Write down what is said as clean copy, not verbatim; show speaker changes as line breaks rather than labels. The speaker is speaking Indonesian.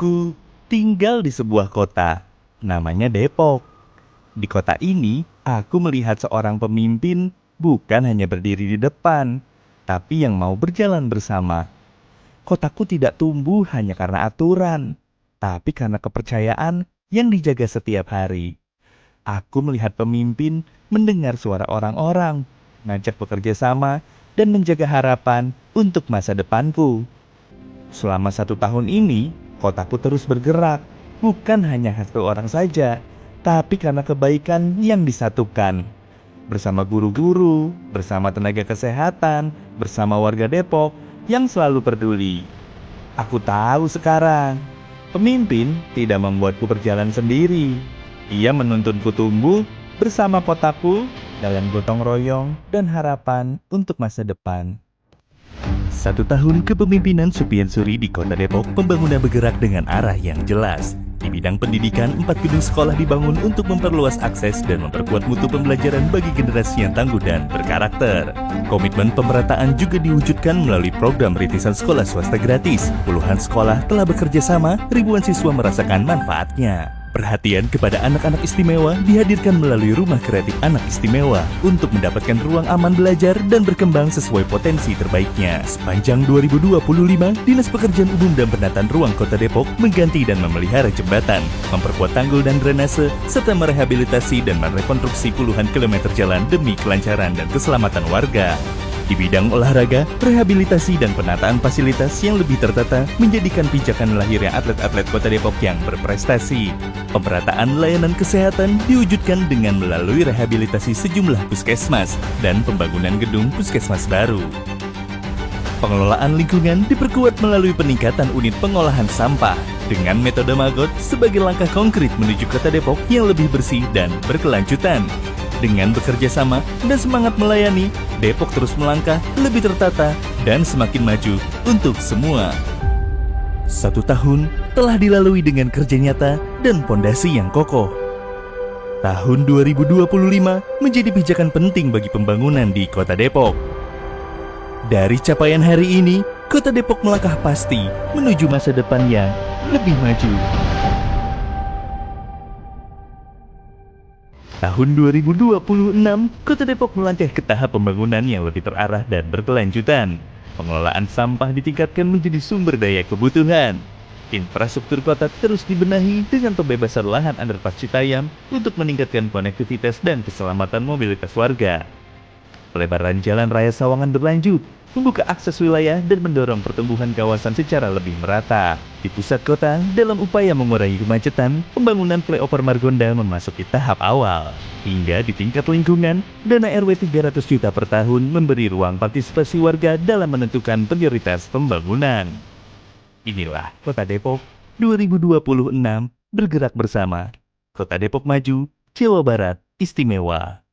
Aku tinggal di sebuah kota, namanya Depok. Di kota ini, aku melihat seorang pemimpin bukan hanya berdiri di depan, tapi yang mau berjalan bersama. Kotaku tidak tumbuh hanya karena aturan, tapi karena kepercayaan yang dijaga setiap hari. Aku melihat pemimpin mendengar suara orang-orang, ngajak bekerja sama, dan menjaga harapan untuk masa depanku. Selama 1 tahun ini, kotaku terus bergerak, bukan hanya satu orang saja, tapi karena kebaikan yang disatukan. Bersama guru-guru, bersama tenaga kesehatan, bersama warga Depok yang selalu peduli. Aku tahu sekarang, pemimpin tidak membuatku berjalan sendiri. Ia menuntunku tumbuh bersama kotaku dalam gotong royong dan harapan untuk masa depan. 1 tahun kepemimpinan Supien Suri di Kota Depok, pembangunan bergerak dengan arah yang jelas. Di bidang pendidikan, 4 gedung sekolah dibangun untuk memperluas akses dan memperkuat mutu pembelajaran bagi generasi yang tangguh dan berkarakter. Komitmen pemerataan juga diwujudkan melalui program rintisan sekolah swasta gratis. Puluhan sekolah telah bekerja sama, ribuan siswa merasakan manfaatnya. Perhatian kepada anak-anak istimewa dihadirkan melalui Rumah Kreatif Anak Istimewa untuk mendapatkan ruang aman belajar dan berkembang sesuai potensi terbaiknya. Sepanjang 2025, Dinas Pekerjaan Umum dan Penataan Ruang Kota Depok mengganti dan memelihara jembatan, memperkuat tanggul dan drainase, serta merehabilitasi dan merekonstruksi puluhan kilometer jalan demi kelancaran dan keselamatan warga. Di bidang olahraga, rehabilitasi dan penataan fasilitas yang lebih tertata menjadikan pijakan lahirnya atlet-atlet Kota Depok yang berprestasi. Pemerataan layanan kesehatan diwujudkan dengan melalui rehabilitasi sejumlah puskesmas dan pembangunan gedung puskesmas baru. Pengelolaan lingkungan diperkuat melalui peningkatan unit pengolahan sampah dengan metode Magot sebagai langkah konkret menuju Kota Depok yang lebih bersih dan berkelanjutan. Dengan bekerja sama dan semangat melayani, Depok terus melangkah lebih tertata dan semakin maju untuk semua. 1 tahun telah dilalui dengan kerja nyata dan pondasi yang kokoh. Tahun 2025 menjadi pijakan penting bagi pembangunan di Kota Depok. Dari capaian hari ini, Kota Depok melangkah pasti menuju masa depan yang lebih maju. Tahun 2026, Kota Depok melangkah ke tahap pembangunan yang lebih terarah dan berkelanjutan. Pengelolaan sampah ditingkatkan menjadi sumber daya kebutuhan. Infrastruktur kota terus dibenahi dengan pembebasan lahan underpass Citayam untuk meningkatkan konektivitas dan keselamatan mobilitas warga. Pelebaran Jalan Raya Sawangan berlanjut, membuka akses wilayah dan mendorong pertumbuhan kawasan secara lebih merata. Di pusat kota, dalam upaya mengurangi kemacetan, pembangunan flyover Margonda memasuki tahap awal. Hingga di tingkat lingkungan, dana RW 300 juta per tahun memberi ruang partisipasi warga dalam menentukan prioritas pembangunan. Inilah Kota Depok 2026 bergerak bersama. Kota Depok maju, Jawa Barat istimewa.